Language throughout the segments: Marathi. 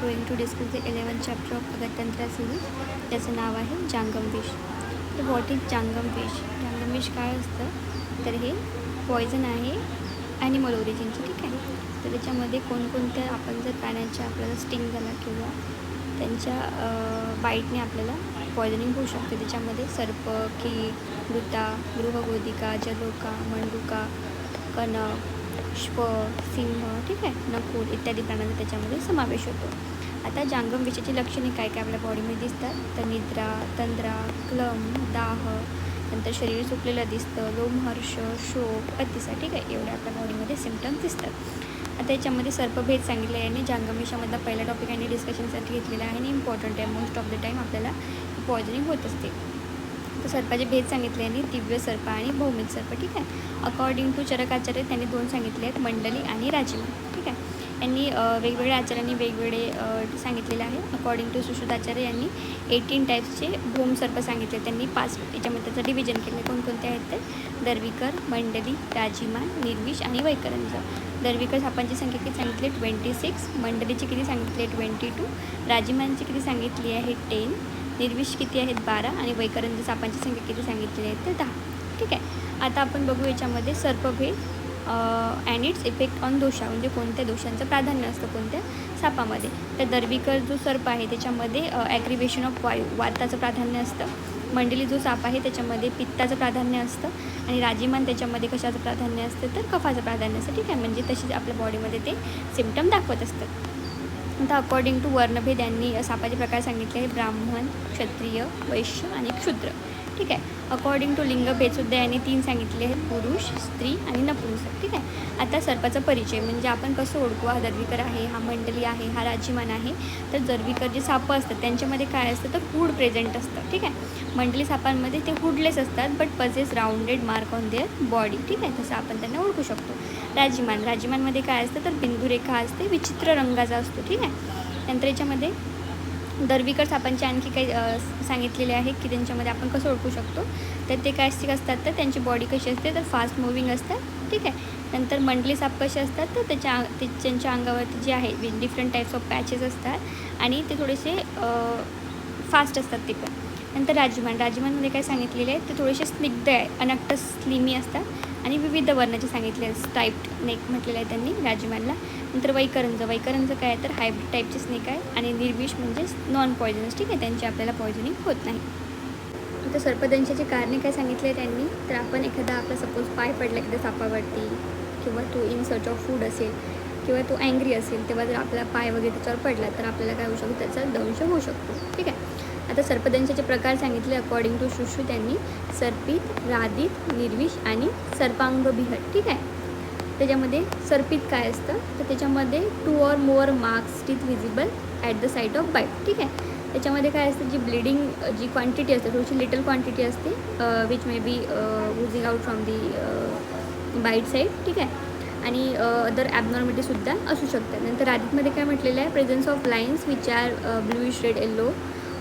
Going to discuss the 11th chapter of Agadtantra series, त्याचं नाव आहे जांगम विष. तर व्हॉट इज जांगम विष? जांगम विष काय असतं, तर हे पॉयझन आहे ॲनिमल ओरिजिनचे. ठीक आहे. तर त्याच्यामध्ये कोणकोणत्या आपण जर प्राण्यांच्या आपल्याला स्टिंग झाला किंवा त्यांच्या बाईटने आपल्याला पॉयझनिंग होऊ शकते. त्याच्यामध्ये सर्प, कीड, मृता, गृहगोधिका, जलोका, मंडुका, कणक, श्व, सिंह, ठीक आहे, नकुल इत्यादी प्राण्यांचा त्याच्यामध्ये समावेश होतो. आता जांगम विषाची लक्षणे काय काय आपल्या बॉडीमध्ये दिसतात, तर निद्रा, तंद्रा, क्लम, दाह, नंतर शरीर सुकलेलं दिसतं, लोमहर्ष, शोक, अतिसार. ठीक आहे, एवढ्या आपल्या बॉडीमध्ये सिम्पटम्स दिसतात. आता याच्यामध्ये सर्पभेद सांगितलं आहे आणि जांगम विषामधला पहिला टॉपिक आणि डिस्कशनसाठी घेतलेला आहे आणि इम्पॉर्टंट आहे. मोस्ट ऑफ द टाईम आपल्याला पॉयझनिंग होत असते. तर सर्पाचे भेद सांगितले आणि दिव्य सर्प आणि भौमिक सर्प. ठीक आहे. अकॉर्डिंग टू चरकाचार्य त्यांनी दोन सांगितले आहेत, मंडली आणि राजिमा. ठीक आहे. यांनी वेगवेगळ्या आचार्यांनी वेगवेगळे सांगितलेले आहे. अकॉर्डिंग टू सुश्रुताचार्य यांनी 18 टाईप्सचे भौम सर्प सांगितले. त्यांनी 5 याच्यामध्ये त्याचं डिव्हिजन केलं. कोणकोणते आहेत ते, दर्विकर, मंडली, राजिमान, निर्विष आणि वैकरंज. दर्विकर सापांची संख्या किती सांगितली, 26. मंडलीची किती सांगितली, 22. राजिमानची किती सांगितली आहे, 10. निर्विष किती आहेत, 12. आणि वैकरंज सापांची संख्या किती सांगितलेली आहे, ते 10. ठीक आहे. आता आपण बघू याच्यामध्ये सर्पभेद अँड इट्स इफेक्ट ऑन दोषा, म्हणजे कोणत्या दोषांचं प्राधान्य असतं कोणत्या सापामध्ये. तर दर्विकर जो सर्प आहे त्याच्यामध्ये ॲग्रिवेशन ऑफ वायू, वाताचं प्राधान्य असतं. मंडली जो साप आहे त्याच्यामध्ये पित्ताचं प्राधान्य असतं. आणि राजिमान त्याच्यामध्ये कशाचं प्राधान्य असतं, तर कफाचं प्राधान्य असतं. ठीक आहे. म्हणजे तशीच आपल्या बॉडीमध्ये ते सिम्पटम दाखवत असतात. आता अकॉर्डिंग टू वर्णभेद यांनी सापाचे प्रकार सांगितले आहे, ब्राह्मण, क्षत्रिय, वैश्य आणि क्षुद्र. ठीक आहे. अकॉर्डिंग टू लिंगभेदसुद्धा यांनी 3 सांगितले आहेत, पुरुष, स्त्री आणि नपुंसक. ठीक आहे. आता सर्पाचा परिचय म्हणजे आपण कसं ओळखू, हा दर्विकर आहे, हा मंडली आहे, हा राजिमान आहे. तर दर्विकर जे सापं असतात त्यांच्यामध्ये काय असतं, तर हुड प्रेझेंट असतं. ठीक आहे. मंडली सापांमध्ये ते हुडलेस असतात but possess rounded mark on their body. ठीक आहे. तसं आपण त्यांना ओळखू शकतो. राजिमानमध्ये काय असतं, तर बिंदुरेखा असते, विचित्र रंगाचा असतो. ठीक आहे. नंतर याच्यामध्ये दर्विकर सापांचे आणखी काही सांगितलेले आहे की त्यांच्यामध्ये आपण कसं ओळखू शकतो, तर ते काय असतात, तर त्यांची बॉडी कशी असते, तर फास्ट मुव्हिंग असतात. ठीक आहे. नंतर मंडली साप कसे असतात, तर त्यांच्या अंगावरती जे आहे डिफरंट टाईप्स ऑफ पॅचेस असतात आणि ते थोडेसे फास्ट असतात ते पण. नंतर राजिमानमध्ये काय सांगितलेले आहे, ते थोडेसे स्निग्ध आहे, अनक्त स्लिमी असतात आणि विविध वर्णाचे सांगितले आहे. स्ट्राइप्ड नेक म्हटलेलं आहे त्यांनी राजिमानला. नंतर वैकरंज काय आहे, तर हायब्रिड टाईपचे स्नेक आहे. आणि निर्विष म्हणजे नॉन पॉयझनस. ठीक आहे. त्यांची आपल्याला पॉयझनिंग होत नाही. तर सर्पदंशाची कारणे काय सांगितले त्यांनी, तर आपण एखादा आपला सपोज पाय पडला एखाद्या सापावरती किंवा तो इन सर्च ऑफ फूड असेल किंवा तो ॲंग्री असेल, तेव्हा जर आपला पाय वगैरे त्याच्यावर पडला तर आपल्याला काय होऊ शकतो, त्याचा दंश होऊ शकतो. ठीक आहे. आता सर्पदंशाचे प्रकार सांगितले अकॉर्डिंग टू शुश्रू त्यांनी, सर्पित, रादित, निर्विष आणि सर्पांगबिहट. ठीक आहे. त्याच्यामध्ये सर्पित काय असतं, तर त्याच्यामध्ये 2 or more marks teeth visible at the site of bite. ठीक आहे. त्याच्यामध्ये काय असतं, जी ब्लिडिंग जी क्वांटिटी असते थोडीशी लिटल क्वांटिटी असते, which may be oozing out from the bite side. ठीक आहे. आणि अदर ॲबनॉर्मिटीसुद्धा असू शकतात. नंतर रादितमध्ये काय म्हटलेलं आहे, presence of lines which are bluish red yellow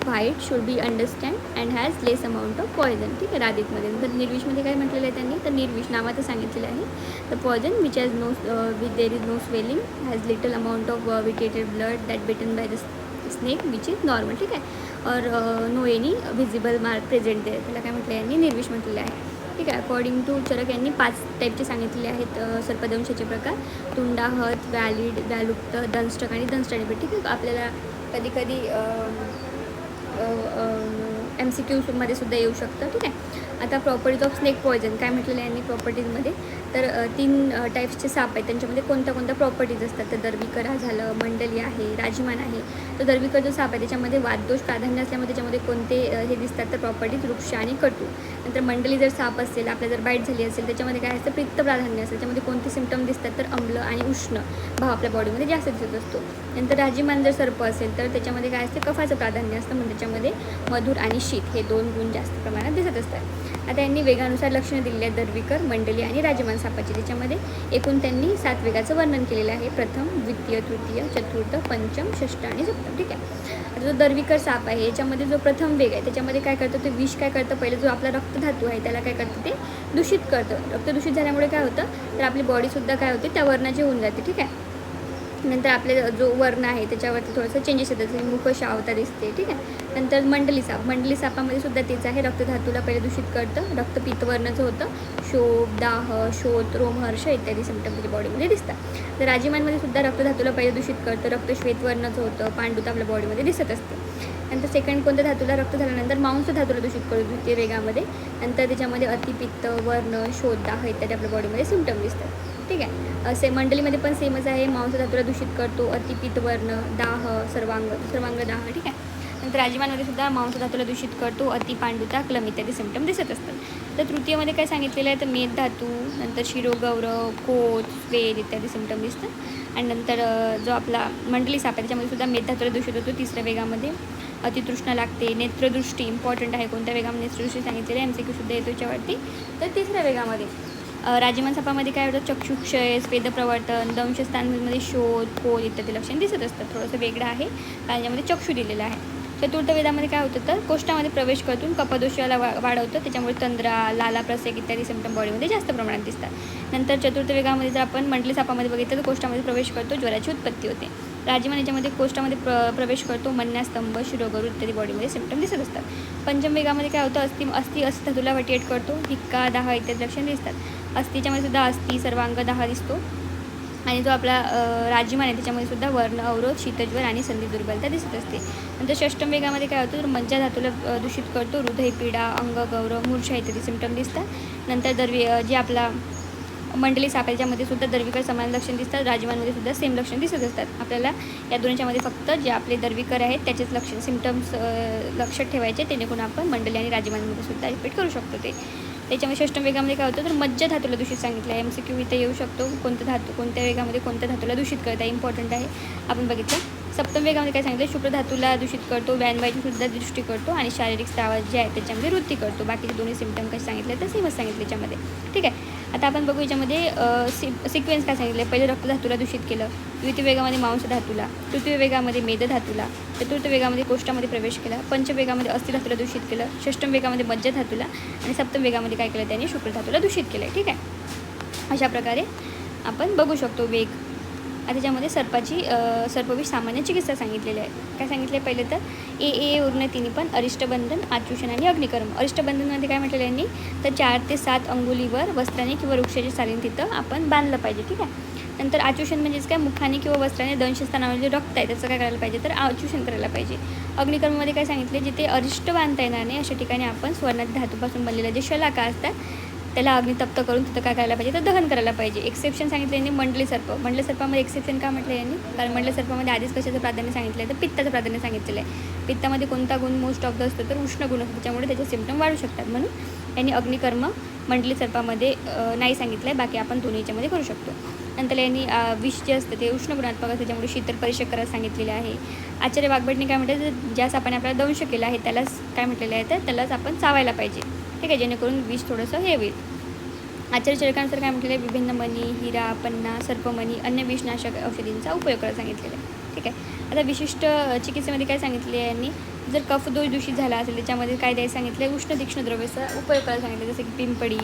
white should be understand and has less amount of poison. ठीक आहे. रादितमध्ये. नंतर निर्विषमध्ये काय म्हटलेलं आहे त्यांनी, तर निर्विष नावाचं सांगितलेलं आहे, the poison which has no which there is no swelling, has little amount of vitiated blood that bitten by the snake which is normal. ठीक आहे. और no any visible mark present there, त्याला काय म्हटलं यांनी, निर्विष म्हटलेलं आहे. ठीक आहे. अकॉर्डिंग टू चरक यांनी 5 टाईपचे सांगितलेले आहेत सर्पदंशाचे प्रकार, तुंडाहत, व्हॅलिड, व्यालुप्त, दंष्टक आणि दंष्टानिबिड. ठीक आहे. आपल्याला कधी कधी MCQमध्ये सुद्धा येऊ शकतं. ठीक आहे. आता प्रॉपर्टीज ऑफ स्नेक पॉयझन काय म्हटलेलं आहे यांनी प्रॉपर्टीजमध्ये, तर 3 टाईप्सचे साप आहेत, त्यांच्यामध्ये कोणत्या प्रॉपर्टीज असतात, तर दर्विकर हा झालं, मंडली आहे, राजिमान आहे. तर दर्विकर जो साप आहे त्याच्यामध्ये वातदोष प्राधान्य असल्यामुळे त्याच्यामध्ये कोणते हे दिसतात, तर प्रॉपर्टीज वृक्ष आणि कटू. नंतर मंडली जर साप असेल, आपल्या जर बाईट झाली असेल, त्याच्यामध्ये काय असतं, पित्त प्राधान्य असेल, त्याच्यामध्ये कोणते सिम्पटम दिसतात, तर अम्ल आणि उष्ण भाव आपल्या बॉडीमध्ये जास्त दिसत असतो. नंतर राजिमान जर सर्प असेल तर त्याच्यामध्ये काय असते, कफाचं प्राधान्य असतं, म्हणजे त्याच्यामध्ये मधुर आणि शीत हे 2 गुण जास्त प्रमाणात दिसत असतात. आता यांनी वेगानुसार लक्षणं दिलेली आहेत दर्विकर, मंडली आणि राजिमान सापाची. त्याच्यामध्ये एकूण त्यांनी 7 वेगाचं वर्णन केलेलं आहे, प्रथम, द्वितीय, तृतीय, चतुर्थ, पंचम, षष्ठ आणि सप्तम. ठीक आहे. आता जो दर्विकर साप आहे याच्यामध्ये जो प्रथम वेग आहे त्याच्यामध्ये काय करतं, ते विष काय करतं, पहिले जो आपला रक्तधातू आहे त्याला काय करतं, ते दूषित करतं. रक्त दूषित झाल्यामुळे काय होतं, तर आपली बॉडीसुद्धा काय होते, त्या वर्णाची होऊन जाते. ठीक आहे. नंतर आपले जो वर्ण आहे त्याच्यावरती थोडंसं चेंजेस येतात, जसे मुख शावता दिसते, ठीक आहे. नंतर मंडली साप, मंडली सापामध्ये सुद्धा तेच आहे, रक्तधातूला पहिले दूषित करतं, रक्तपित्तवर्णचं होतं, शोभ, दाह, शोथ, रोमहर्ष इत्यादी सिम्टम त्याच्या बॉडीमध्ये दिसतात. तर राजीमानमध्ये सुद्धा रक्तधातूला पहिले दूषित करतं, रक्तश्वेतवर्णचं होतं, पांडुता आपल्या बॉडीमध्ये दिसत असते. नंतर सेकंड कोणत्या धातूला रक्त झाल्यानंतर मांस धातूला दूषित करतो द्वितीय वेगामध्ये. नंतर त्याच्यामध्ये अतिपित्त, वर्ण, शोथ, दाह इत्यादी आपल्या बॉडीमध्ये सिम्टम दिसतात, ठीक आहे. असे मंडलीमध्ये पण सेमच आहे, मांस धातूला दूषित करतो, अतिपित्त, वर्ण, दाह, सर्वांग दाह, ठीक आहे. नंतर राजीमानमध्ये सुद्धा मांस धातूला दूषित करतो, अति, पांडुता, क्लम इत्यादी सिम्टम दिसत असतात. तर तृतीयमध्ये काय सांगितलेलं आहे, तर मेद धातू, नंतर शिरोगौरव, कोथ, स्वेद इत्यादी सिम्टम दिसतात. आणि नंतर जो आपला मंडली साप आहे त्याच्यामध्ये सुद्धा मेद धातूला दूषित होतो तिसऱ्या वेगामध्ये. अतितृष्णा लागते, नेत्रदृष्टी इम्पॉर्टंट आहे, कोणत्या वेगामध्ये नेत्रदृष्टी सांगितलेली आहे, MCQ सुद्धा येतो याच्यावरती. तर तिसऱ्या वेगामध्ये राजीमान सापामध्ये काय होतं, चक्षुक्षय, स्वेदप्रवर्तन, दंशस्थानांमध्ये शोध, पोल इत्यादी लक्षण दिसत असतात. थोडंसं वेगळं आहे कारण यामध्ये चक्षु दिलेलं आहे. चतुर्थ वेदामध्ये काय होतं, तर कोष्ठामध्ये प्रवेश करतून कपदोषाला वाढवतं, त्याच्यामुळे तंद्रा, लाला, प्रसेक इत्यादी सिम्टम बॉडीमध्ये जास्त प्रमाणात दिसतात. नंतर चतुर्थ वेगामध्ये जर आपण मंडली सापामध्ये बघितलं तर कोष्ठामध्ये प्रवेश करतो, ज्वराची उत्पत्ती होते. राजीमान याच्यामध्ये कोष्ठामध्ये प्रवेश करतो, मन्यास्तंभ, शिरोगौरव इत्यादी बॉडीमध्ये सिम्टम दिसत असतात. पंचम वेगामध्ये काय होतं, अस्थि धातूला वटिएट करतो, हिक्का, दाह इत्यादी लक्षण दिसतात. अस्थिच्यामध्ये सुद्धा अस्थि, सर्वांग दाह दिसतो. आणि जो आपला राजीमान आहे त्याच्यामध्ये सुद्धा वर्ण, अवरोध, शीतज्वर आणि संधी दुर्बलता दिसत असते. नंतर षष्टम वेगामध्ये काय होतं, तर मज्जा धातूला दूषित करतो, हृदय पीडा, अंग गौरव, मूर्छा इत्यादी सिम्टम दिसतात. नंतर जे आपला मंडली साप याच्यामध्ये सुद्धा दर्वीकर समान लक्षण दिसतात, राजीमानमध्ये सुद्धा सेम लक्षण दिसत असतात. आपल्याला या दोन्हीच्यामध्ये फक्त जे आपले दर्वीकर आहेत त्याचेच लक्षण सिम्टम्स लक्षात ठेवायचे, जेणेकरून आपण मंडली आणि राजीमानमध्ये सुद्धा रिपीट करू शकतो ते. त्याच्यामध्ये षष्टम वेगामध्ये काय होतं, तर मज्जा धातूला दूषित सांगितलं आहे, MCQ इथे येऊ शकतो, कोणत्या वेगामध्ये कोणत्या धातूला दूषित करत आहे, इम्पॉर्टंट आहे, आपण बघितलं. सप्तम वेगामध्ये काय सांगितलं, शुक्र धातूला दूषित करतो, व्यानवायूची सुद्धा दृष्टी करतो आणि शारीरिक स्त्राव जे आहे त्याच्यामध्ये वृत्ती करतो. बाकीचे दोन्ही सिम्टम कसे सांगितले तर सेमच सांगितले याच्यामध्ये, ठीक आहे. आता आपण बघू याच्यामध्ये सिक्वेन्स काय सांगितले, पहिले रक्तधातूला दूषित केलं, द्वितीय वेगामध्ये मांस धातूला, तृतीय वेगामध्ये मेद धातूला, चतुर्थ वेगामध्ये कोष्ठामध्ये प्रवेश केला, पंचम वेगामध्ये अस्थि धातूला दूषित केलं, षष्टम वेगामध्ये मज्जा धातूला आणि सप्तम वेगामध्ये काय केलं त्यांनी शुक्र धातूला दूषित केलं, ठीक आहे. अशा प्रकारे आपण बघू शकतो वेग. आता त्याच्यामध्ये सर्पविष सामान्य चिकित्सा सांगितलेली आहे. काय सांगितले पहिले तर ए उरणे तिन्ही पण अरिष्टबंधन, आचूषण आणि अग्निकर्म. अरिष्टबंधनमध्ये काय म्हटलेलं यांनी, तर 4 ते 7 अंगुलीवर वस्त्राने किंवा वृक्षाच्या सालीने तिथं आपण बांधलं पाहिजे, ठीक आहे. नंतर आचूषण म्हणजेच काय, मुखाने किंवा वस्त्राने दंशस्थानावर जे रक्त आहे त्याचं काय करायला पाहिजे, तर आचूषण करायला पाहिजे. अग्निकर्ममध्ये काय सांगितले, जिथे अरिष्ट बांधता येणार नाही अशा ठिकाणी आपण सुवर्णाच्या धातूपासून बनलेले जे शलाका असतात त्याला अग्नितप्त करून तिथं काय करायला पाहिजे, तर दहन करायला पाहिजे. एक्सेप्शन सांगितलं यांनी मंडली सर्पामध्ये एक्सेप्शन का म्हटलं यांनी, कारण मंडली सर्पामध्ये आधीच कशाचं प्राधान्य सांगितलं आहे, तर पित्ताचं प्राधान्य सांगितलेलं आहे. पित्तामध्ये कोणता गुण मोस्ट ऑफ द असतो, तर उष्ण गुण असतो, त्याच्यामुळे त्याचे सिम्टम वाढू शकतात. म्हणून यांनी अग्निकर्म मंडली सर्पामध्ये नाही सांगितलं आहे, बाकी आपण दोन्ही याच्यामध्ये करू शकतो. नंतर यांनी विष जे असतं ते उष्ण गुणात्मक असतं, त्याच्यामुळे शीतल परीक्षक करायला सांगितलेले आहे. आचार्य वाघभटने काय म्हटलं, तर ज्या सापाने आपल्याला दंश केला आहे त्यालाच काय म्हटलेलं आहे, तर त्यालाच आपण चावायला पाहिजे, ठीक आहे, जेणेकरून विष थोडंसं हे होईल. आचार्य चरकानुसार काय म्हटलेलं आहे, विभिन्न मणी, हिरा, पन्ना, सर्पमणी, अन्य विषनाशक औषधींचा उपयोग करायला सांगितलेला आहे, ठीक आहे. आता विशिष्ट चिकित्सेमध्ये काय सांगितले आहे यांनी, जर कफदोष दूषित झाला असेल त्याच्यामध्ये काय द्यायला सांगितलं आहे, उष्ण तीक्ष्ण द्रव्याचा उपयोग करायला सांगितलं, जसं की पिंपळी,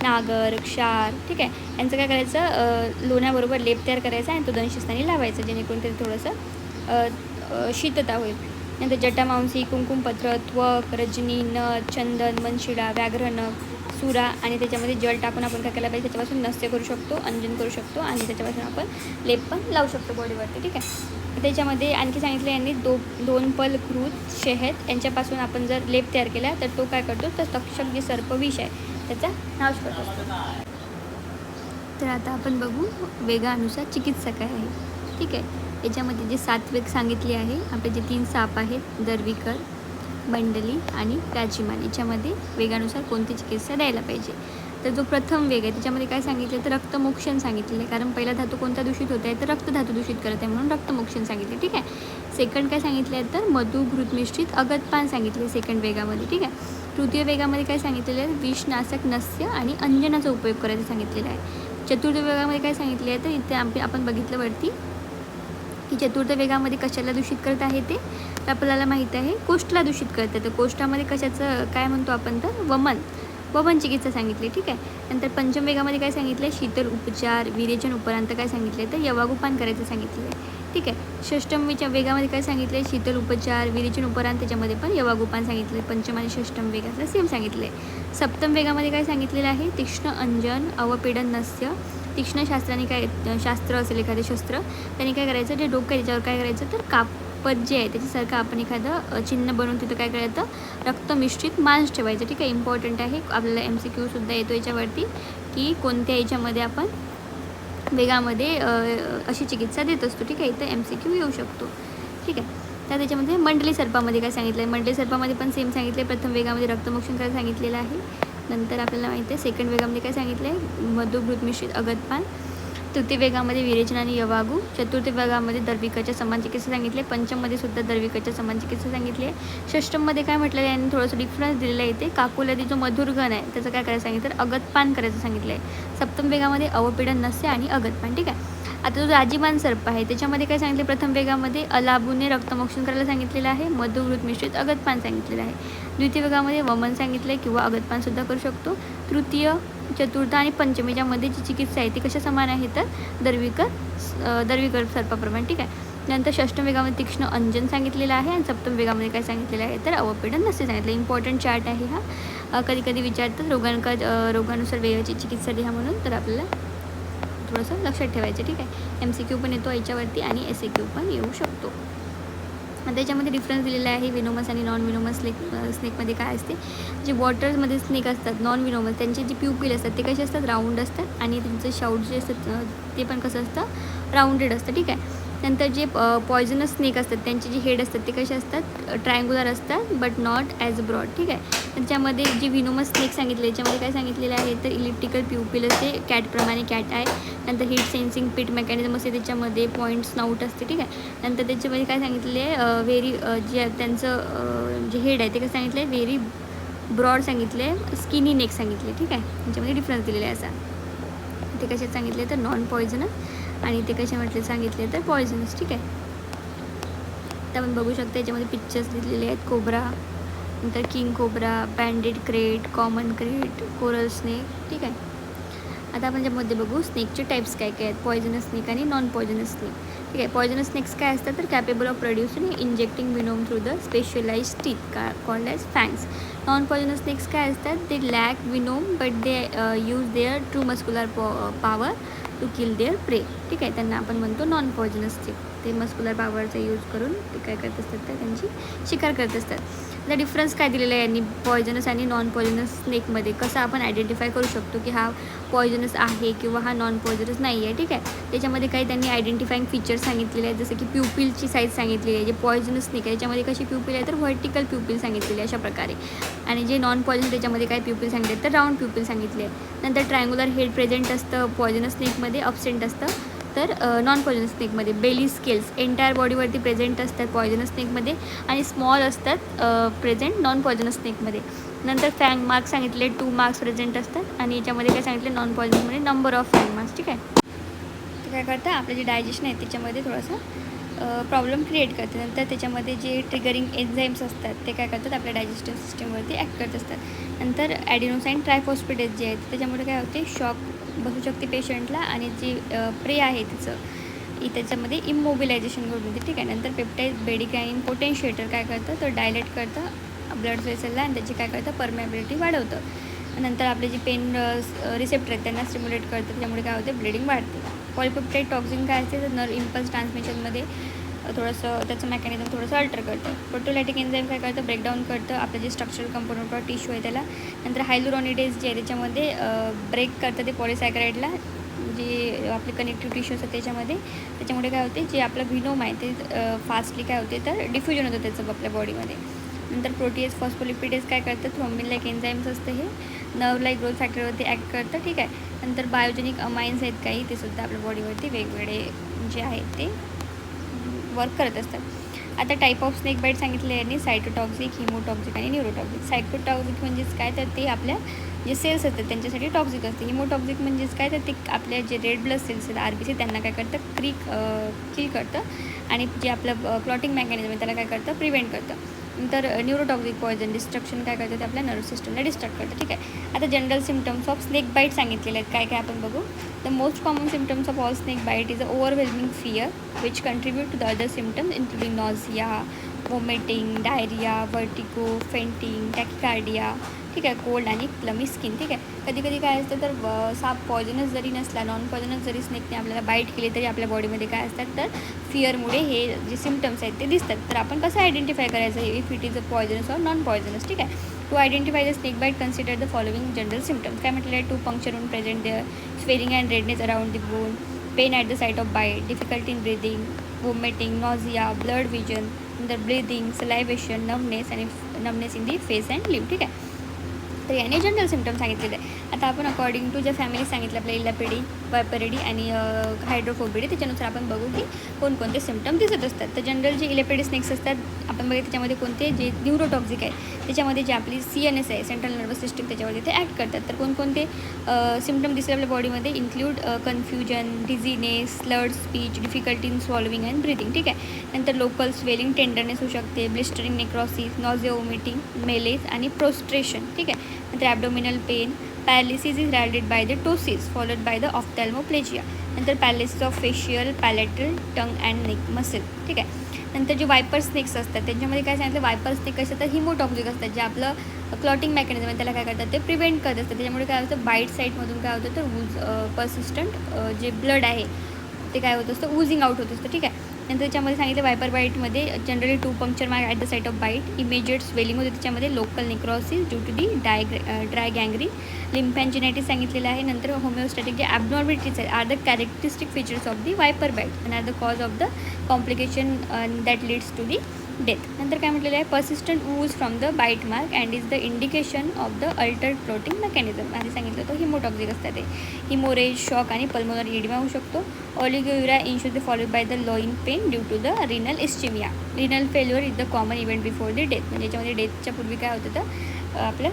नागर, क्षार, ठीक आहे. यांचं काय करायचं, लोण्याबरोबर लेप तयार करायचा आणि तो दंशस्थानी लावायचा, जेणेकरून ते थोडंसं शीतता होईल. नंतर जटामांसी, कुंकुमपत्र, त्वक, रजनी, नथ, चंदन, मनशिडा, व्याघ्रनख, सुरा आणि त्याच्यामध्ये जल टाकून आपण काय केलं पाहिजे, त्याच्यापासून नस्य करू शकतो, अंजन करू शकतो आणि त्याच्यापासून आपण लेप पण लावू शकतो बॉडीवरती, ठीक आहे. त्याच्यामध्ये आणखी सांगितलं यांनी दोन पल, घृत, शहद यांच्यापासून आपण जर लेप तयार केला तर तो काय करतो, तर तक्षक जे सर्पविष आहे त्याचा नाश करत असतो. तर आता आपण बघू वेगानुसार चिकित्सा काय आहे, ठीक आहे. याच्यामध्ये जे 7 वेग सांगितले आहे, आपले जे 3 साप आहेत, दर्वीकर, मंडली आणि राजीमान, याच्यामध्ये वेगानुसार कोणती चिकित्सा द्यायला पाहिजे. तर जो प्रथम वेग आहे त्याच्यामध्ये काय सांगितलं, तर रक्तमोक्षण सांगितलेलं आहे, कारण पहिला धातू कोणता दूषित होत आहे, तर रक्तधातू दूषित करत आहे म्हणून रक्तमोक्षण सांगितले, ठीक आहे. सेकंड काय सांगितलं आहे, तर मधु, घृत मिश्रित अगतपान सांगितले सेकंड वेगामध्ये, ठीक आहे. तृतीय वेगामध्ये काय सांगितलेलं आहे, विषनाशक, नस्य आणि अंजनाचा उपयोग करायचा सांगितलेला आहे. चतुर्थ वेगामध्ये काय सांगितले आहे, तर इथे आपण बघितलं वरती की चतुर्थ वेगामध्ये कशाला दूषित करत आहे, ते तर आपल्याला माहीत आहे कोष्ठला दूषित करत आहे. तर कोष्ठामध्ये कशाचं काय म्हणतो आपण, तर वमन चिकित्सा सांगितली, ठीक आहे. नंतर पंचम वेगामध्ये काय सांगितलं आहे, शीतल उपचार विरेचन उपरांत काय सांगितले तर यवागुपान करायचं सांगितलेलं आहे. ठीक आहे. षष्टम वेगामध्ये काय सांगितलं आहे, शीतल उपचार विरेचन उपरांत, त्याच्यामध्ये पण यवागुपान सांगितलं आहे. पंचम आणि षष्टम वेगातलं सेम सांगितलं आहे. सप्तम वेगामध्ये काय सांगितलेलं आहे, तीक्ष्ण अंजन अवपीडन नस्य. तीक्ष्ण शास्त्राने काय, शास्त्र असेल एखादे शस्त्र, त्यांनी काय करायचं, जे डोकं आहे त्याच्यावर काय करायचं तर कापड जे आहे त्याच्यासारखं आपण एखादं चिन्ह बनवून तिथं काय करायचं, रक्त मिश्रित मांस ठेवायचं. ठीक आहे. इम्पॉर्टंट आहे, आपल्याला MCQसुद्धा येतो याच्यावरती की कोणत्या याच्यामध्ये आपण वेगामध्ये अशी चिकित्सा देत असतो. ठीक आहे. इथं MCQ येऊ शकतो. ठीक आहे. तर त्याच्यामध्ये मंडली सर्पामध्ये काय सांगितलं आहे, मंडली सर्पामध्ये पण सेम सांगितले. प्रथम वेगामध्ये रक्तमोक्षण करायला सांगितलेलं आहे. नंतर आपल्याला माहिती आहे सेकंड वेगामध्ये काय सांगितलं आहे, मधुघृत मिश्रित अगतपान. तृतीय वेगामध्ये विरेचन आणि यवागू. चतुर्थ वेगामध्ये दर्विकाच्या समान चिकित्सा सांगितली. पंचममध्ये सुद्धा दर्विकाच्या समान चिकित्सा सांगितली आहे. षष्टममध्ये काय म्हटलेलं आहे, यांनी थोडंसं डिफरन्स दिलेलं आहे. इथे काकुलदी जो मधुरगण आहे त्याचं काय करायचं सांगितलं तर अगतपान करायचं सांगितलं आहे. सप्तम वेगामध्ये अवपीडन नस्य आणि अगतपान. ठीक आहे. आता जो राजीमान सर्प आहे त्याच्यामध्ये काय सांगितले, प्रथम वेगामध्ये अलाबूने रक्तमोक्षण करायला सांगितलेलं आहे. मधुघृत मिश्रित अगतपान सांगितलेलं आहे. द्वितीय वेगामध्ये वमन सांगितलं आहे किंवा अगतपानसुद्धा करू शकतो. तृतीय, चतुर्थ आणि पंचम याच्यामध्ये जी चिकित्सा आहे ती कशा समान आहे तर दर्विकर सर्पाप्रमाणे. ठीक आहे. नंतर षष्टम वेगामध्ये तीक्ष्ण अंजन सांगितलेलं आहे आणि सप्तम वेगामध्ये काय सांगितलेलं आहे तर अवपीडन नसे सांगितलं. इम्पॉर्टंट चार्ट आहे हा. कधी कधी विचारतात रोगानुसार वेगाची चिकित्सा लिहा म्हणून, तर आपल्याला थोडंसं लक्षात ठेवायचं. ठीक आहे. MCQ पण येतो याच्यावरती आणि SAQ पण येऊ शकतो. त्याच्यामध्ये डिफरन्स दिलेला आहे विनोमस आणि नॉन विनोमस स्नेकमध्ये काय असते. जे वॉटरमध्ये स्नेक असतात नॉन विनोमस, त्यांचे जे प्युपिल असतात ते कसे असतात, राऊंड असतात आणि त्यांचं शाउट जे असतात ते पण कसं असतं, राऊंडेड असतं. ठीक आहे. नंतर जे पॉयझनस स्नेक असतात त्यांचे जे हेड असतात ते कसे असतात, ट्रायंग्युलर असतात बट नॉट ॲज ब्रॉड. ठीक आहे. त्याच्यामध्ये जे विनोमस स्नेक सांगितले याच्यामध्ये काय सांगितलेलं आहे तर इलिप्टिकल प्युपिल असते, कॅटप्रमाणे कॅट आहे. नंतर हीट सेन्सिंग पिट मेकॅनिझम असते, त्याच्यामध्ये पॉईंट स्नाऊट असते. ठीक आहे. नंतर त्याच्यामध्ये काय सांगितले आहे, जे त्यांचं जे हेड आहे ते काय सांगितलं आहे, व्हेरी ब्रॉड सांगितले, स्किनी नेक सांगितले. ठीक आहे. त्याच्यामध्ये डिफरन्स दिलेला आहे असा. ते कशात सांगितले तर नॉन पॉयझनस आणि ते कशा म्हटले सांगितले तर पॉयझनस. ठीक आहे. तर आपण बघू शकता याच्यामध्ये पिक्चर्स दिलेले आहेत. कोब्रा, नंतर king cobra, banded crate, common crate, coral snake. ठीक आहे. आता आपण त्यामध्ये बघू स्नेकचे टाईप्स काय काय आहेत, पॉयझनस स्नेक आणि नॉन पॉयझनस स्नेक. ठीक आहे. पॉयझनस स्नेक्स काय असतात तर capable of producing injecting venom through the specialize teeth called as fangs. Non poisonous snakes काय असतात, ते lack venom but they use their true muscular power to kill their prey. ठीक आहे. त्यांना आपण म्हणतो नॉन पॉयझनस स्नेक. ते मस्क्युलर पॉवरचा यूज करून ते काय करत असतात तर त्यांची शिकार करत असतात. आता डिफरन्स काय दिलेला आहे यांनी पॉयझनस आणि नॉन पॉयझनस स्नेकमध्ये, कसं आपण आयडेंटिफाय करू शकतो की हा पॉयझनस आहे किंवा हा नॉन पॉयझनस नाही आहे. ठीक आहे. त्याच्यामध्ये काही त्यांनी आयडेंटिफाईंग फीचर्स सांगितलेले आहेत, जसं की प्युपिलची साईज सांगितलेली आहे. जे पॉयझनस स्नेक आहे त्याच्यामध्ये कशी प्युपिल आहे तर व्हर्टिकल प्युपिल सांगितलेली आहे अशा प्रकारे. आणि जे नॉन पॉयझन त्याच्यामध्ये काय प्युपिल सांगितले तर राऊंड प्युपिल सांगितले आहे. नंतर ट्रायंग्युलर हेड प्रेझेंट असतं पॉयझनस स्नेकमध्ये, अब्सेंट असतं तर नॉन पॉयझनस स्नेकमध्ये. बेली स्केल्स एंटायर बॉडीवरती प्रेझेंट असतात पॉयझनस स्नेकमध्ये आणि स्मॉल असतात प्रेझेंट नॉन पॉयझनस स्नेकमध्ये. नंतर फँग मार्क्स सांगितले 2 मार्क्स प्रेझेंट असतात आणि याच्यामध्ये काय सांगितले नॉन पॉयझनसमध्ये नंबर ऑफ फँग मार्क्स. ठीक आहे. ते काय करतं आपलं जे डायजेशन आहे त्याच्यामध्ये थोडासा प्रॉब्लेम क्रिएट करते. नंतर त्याच्यामध्ये जे ट्रिगरिंग एन्झाईम्स असतात ते काय करतात आपल्या डायजेस्टिव्ह सिस्टमवरती ॲक्ट करत असतात. नंतर ॲडिनोसाईन ट्रायफॉस्फेटेज जे आहेत त्याच्यामुळे काय होते, शॉक बसू शकते पेशंटला आणि जी प्रे आहे त्याच्यामध्ये इमोबिलायझेशन घडून होते. ठीक आहे. नंतर पेप्टाईड बेडिकाईन पोटेन्शिएटर काय करतं तर डायलेट करतं ब्लड वेसलला आणि त्याची काय करतं परमेबिलिटी वाढवतं. नंतर आपले जे पेन रिसेप्टर आहेत त्यांना स्टिम्युलेट करतं, त्याच्यामुळे काय होते ब्लिडिंग वाढते. पॉलिपेप्टाईड टॉक्सिन काय असते तर नर्व इम्पल्स ट्रान्समिशनमध्ये थोडंसं त्याचं मेकॅनिझम थोडंसं अल्टर करतं. प्रोटोलायटिक एन्झाईम काय करतं ब्रेकडाऊन करतं आपलं जे स्ट्रक्चरल कंपोनंट ऑफ टिश्यू आहे त्याला. नंतर हायलुरॉनिडेज जे आहे त्याच्यामध्ये ब्रेक करतं ते पॉलिसॅकराइडला, जे आपले कनेक्टिव्ह टिश्यू असतात त्याच्यामुळे काय होते जे आपलं व्हिनोम आहे ते फास्टली काय होते तर डिफ्युजन होतं त्याचं आपल्या बॉडीमध्ये. नंतर प्रोटीएज फॉस्फोलिपिडेज काय करतं थ्रोम्बिन लाईक एन्झाईम्स असतं, हे नर्व लाईक ग्रोथ फॅक्टरवरती ॲक्ट करतं. ठीक आहे. नंतर बायोजेनिक अमाइन्स आहेत काही, ते सुद्धा आपल्या बॉडीवरती वेगवेगळे जे आहेत ते वर्क करत असतात. आता टाईप ऑफ स्नेक बाईट सांगितले यांनी सायटोटॉक्सिक, हिमोटॉक्सिक आणि न्यूरोटॉक्सिक. सायटोटॉक्सिक म्हणजेच काय तर ते आपल्या जे सेल्स असतात त्यांच्यासाठी टॉक्सिक असते. हिमोटॉक्सिक म्हणजेच काय तर ते आपल्या जे रेड ब्लड सेल्स आहेत RBC त्यांना काय करतं किल करतं आणि जे आपलं क्लॉटिंग मेकॅनिझम आहे त्याला काय करतं प्रिव्हेंट करतं. नंतर न्यूरोटॉक्सिक पॉयझन डिस्ट्रक्शन काय करतं ते आपल्या नर्व्ह सिस्टमला डिस्ट्रक्ट करतं. ठीक आहे. आता general symptoms of snake bite सांगितलेले आहेत. काय काय आपण बघू. The most common symptoms of all snake bite is a overwhelming fear which contribute to the other symptoms including nausea, vomiting, diarrhoea, vertigo, fainting, tachycardia. ठीक आहे. कोल्ड आणि क्लमी स्किन. ठीक आहे. कधी कधी काय असतं तर साप पॉयझनस जरी नसला, नॉन पॉयझनस जरी स्नेकने आपल्याला बाईट केली तरी आपल्या बॉडीमध्ये काय असतात तर फिअरमुळे हे जे सिम्टम्स आहेत ते दिसतात. तर आपण कसं आयडेंटिफाय करायचं if it is a poisonous or non poisonous. ठीक आहे. To identify the snake bite consider the following general symptoms. काय म्हटलेलं आहे. Two puncture on present there, swelling and redness around the bone, pain at the site of bite, difficulty in breathing, vomiting, nausea, blood vision, नंतर ब्रिदिंग, सलायवेशन, नमनेस आणि numbness in the face and limb. ठीक आहे. तर याने जनरल सिम्टम सांगितलेले आहे. आता आपण अकॉर्डिंग टू ज्या फॅमिली सांगितलं आपल्या इलापिडी, वायपरिडी आणि हायड्रोफोबिडी, त्याच्यानुसार आपण बघू की कोणकोणते सिम्टम दिसत असतात. तर जनरल जे इलेपिडी स्नेक्स असतात आपण बघितलं त्याच्यामध्ये कोणते जे न्यूरोटॉक्सिक आहे त्याच्यामध्ये जे आपली CNS आहे सेंट्रल नर्वस सिस्टम त्याच्यावरती ते ॲक्ट करतात. तर कोणकोणते सिम्टम दिसले आपल्या बॉडीमध्ये include confusion, dizziness, slurred speech, difficulty in swallowing and breathing. ठीक आहे. नंतर लोकल स्वेलिंग, टेंडरनेस होऊ शकते, ब्लिस्टरिंग नेक्रॉसिस, नॉझिया, वॉमिटिंग, मेलेज आणि प्रोस्ट्रेशन. ठीक आहे. नंतर abdominal pain, paralysis is heralded by the ptosis followed by the ophthalmoplegia. नंतर paralysis of facial, palatal, tongue and neck muscle. ठीक आहे. नंतर जे वायपर स्नेक्स असतात त्यांच्यामध्ये काय सांगितलं वायपर स्नेक कसे असतात हिमोटॉक्सिक असतात. जे आपलं क्लॉटिंग मेकॅनिझम आहे त्याला काय करतात ते प्रिव्हेंट करत असतात. त्याच्यामुळे काय होतं बाईट साईडमधून काय होतं तर पर्सिस्टंट जे ब्लड आहे ते काय होत असतं वूजिंग आउट होत असतं. ठीक आहे. नंतर त्याच्यामध्ये सांगितलं वायपर बाईटमध्ये generally 2 puncture mark at the site of bite, immediate swelling होते त्याच्यामध्ये, local necrosis due to the dry gangrene, lymphangitis सांगितलेलं आहे. नंतर होमिओस्टॅटिक जे ॲबनॉर्मॅलिटीज आहेत are the characteristic features of the viper bite and are the cause of the complication that leads to the death. नंतर काय म्हटलेलं आहे persistent ooze from the bite mark and is the indication of the Altered floating mechanism. आधी सांगितलं होतं हिमोटॉक्सिक असतात ते. हिमोरेज, शॉक आणि पल्मोनरी एडिमा होऊ शकतो. Oliguria in should be followed by the loin pain due to the renal ischaemia. Renal failure is the common event before the death. म्हणजे याच्यामध्ये डेथच्या पूर्वी काय होतं तर आपलं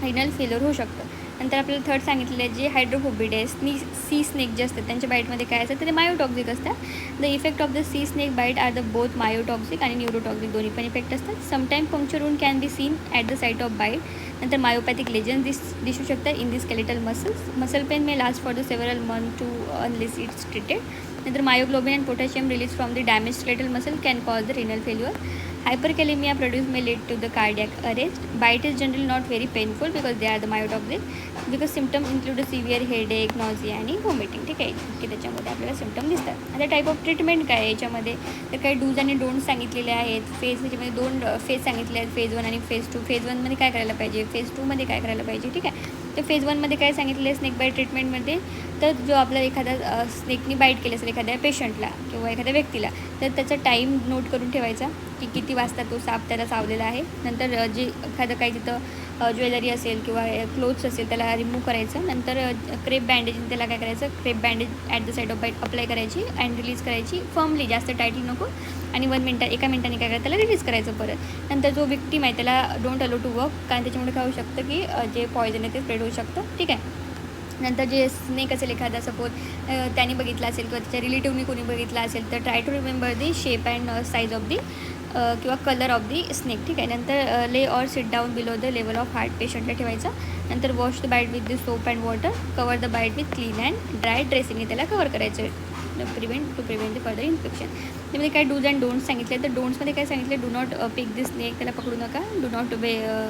रिनल फेल्युअर होऊ शकतं. नंतर आपल्याला थर्ड सांगितलेलं आहे जे हायड्रोफोबिडी आहे सी स्नेक जे असतात त्यांच्या बाईटमध्ये काय असतं तर ते मायोटॉक्सिक असतात. The effect of the sea snake bite are the both myotoxic आणि न्यूरोटॉक्सिक दोन्ही पण इफेक्ट असतात. Sometime puncture wound can be seen at the site of bite. नंतर मायोपॅथिक लेजन दिसू शकतात in the skeletal muscles. Muscle pain may last for the several month to unless it's treated. नंतर myoglobin and potassium release from the damage skeletal muscle can cause the renal failure. Hyperkalemia produce may lead to the cardiac arrest. Bite is generally not very painful because they are the myotoxic. Because symptoms include a severe headache, nausea आणि vomiting. ठीक आहे. की त्याच्यामध्ये आपल्याला सिम्टम दिसतात. आता टाईप ऑफ ट्रीटमेंट काय आहे याच्यामध्ये तर काही डूज आणि डोंट्स सांगितलेले आहेत. फेज त्याच्यामध्ये 2 फेज सांगितले आहेत फेज 1 आणि फेज 2. फेज 1मध्ये काय करायला पाहिजे, फेज 2मध्ये काय करायला पाहिजे. ठीक आहे. तर फेज 1मध्ये काय सांगितले आहे स्नेक बाईट ट्रीटमेंटमध्ये तर जो आपला एखादा स्नेकनी बाईट केलं असेल एखाद्या पेशंटला किंवा एखाद्या व्यक्तीला तर त्याचा टाईम नोट करून ठेवायचा की किती वाजता तो साप त्याला चावलेला आहे. नंतर जे एखादं काही तिथं ज्वेलरी असेल किंवा क्लोथ्स असेल त्याला रिमूव्ह करायचं. नंतर क्रेप बँडेजने त्याला काय करायचं crepe bandage at the side of bite apply करायची अँड रिलीज करायची फर्मली, जास्त टाईटली नको. आणि 1 मिनिटाने काय करायचं त्याला रिलीज करायचं परत. नंतर जो विक्टीम आहे त्याला डोंट अलो टू वर्क कारण त्याच्यामुळे काय होऊ शकतं की जे पॉयझन आहे ते स्प्रेड होऊ शकतं. ठीक आहे. नंतर जे स्नेक असेल एखादा सपोज त्याने बघितला असेल किंवा त्याच्या रिलेटिव्हनी कोणी बघितला असेल तर try to remember the shape and size of the किंवा कलर ऑफ दी स्नेक. ठीक आहे. नंतर lay or sit down below the level of heart पेशंटला ठेवायचं. नंतर wash the bite with the soap and water, cover the bite with clean and dry ड्रेसिंगने त्याला कवर करायचं to prevent the further infection. त्यामध्ये काय डूज अँड डोंट्स सांगितले तर डोंट्समध्ये काय सांगितले do not pick the snake, त्याला पकडू नका. Do not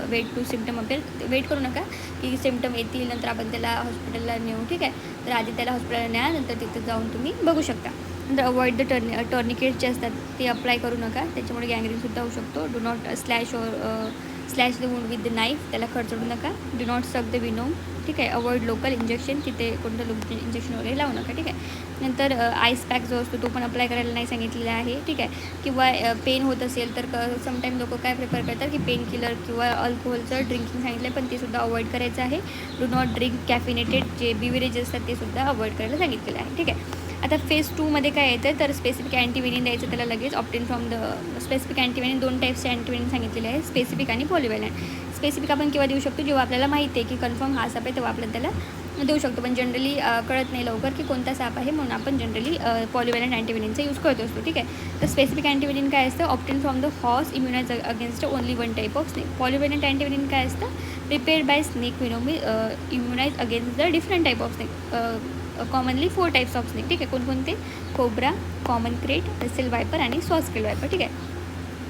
wait to symptom appear, wait करू नका की सिम्टम येतील नंतर आपण त्याला हॉस्पिटलला नेऊ. ठीक आहे. तर आधी त्याला हॉस्पिटलला न्या नंतर तिथं जाऊन तुम्ही बघू शकता. नंतर अवॉइड द टर्निकेट्स जे असतात ते अप्लाय करू नका त्याच्यामुळे गँग्रीनसुद्धा होऊ शकतो. Do not slash the wound with the knife, त्याला खरचडू नका. Do not suck the venom. ठीक आहे. अवॉइड लोकल इंजेक्शन, तिथे कोणतं इंजेक्शन वगैरे लावू नका. ठीक आहे. नंतर आईस पॅक जो असतो तो पण अप्लाय करायला नाही सांगितलेला आहे. ठीक आहे. किंवा पेन होत असेल तर समटाईम लोक काय प्रिफर करतात की पेन किलर किंवा अल्कोहोलचं ड्रिंकिंग सांगितलं आहे पण ते सुद्धा अवॉइड करायचं आहे. डू नॉट ड्रिंक कॅफिनेटेड जे बिवरेज असतात ते सुद्धा अवॉइड करायला सांगितलेलं आहे. ठीक आहे. आता फेज 2मध्ये काय येतं तर स्पेसिफिक अँटीव्हेनिन द्यायचं त्याला लगेच ऑप्टेन फ्रॉम द स्पेसिफिक अँटीव्हेनिन. 2 टाईप्सचे अँटीव्हेनिन सांगितलेले आहे स्पेसिफिक आणि पॉलिव्हॅलंट. स्पेसिफिक आपण केव्हा देऊ शकतो जेव्हा आपल्याला माहिती आहे की कन्फर्म हा साप आहे तेव्हा आपण त्याला देऊ शकतो, पण जनरली कळत नाही लवकर की कोणता साप आहे, म्हणून आपण जनरली पॉलिव्हॅलंट अँटीव्हेनिनचा यूज करत असतो. ठीक आहे. तर स्पेसिफिक अँटीव्हेनिन काय असतं, obtain from the horse immunise against only one type of snake. Polyvalent antivenin काय असतं, prepared by snake venom immunise against the different type of snake, commonly 4 types of snake. ठीक आहे. कोणकोणते, cobra, common krait, Russell viper आणि सॉस्केल वायपर. ठीक आहे.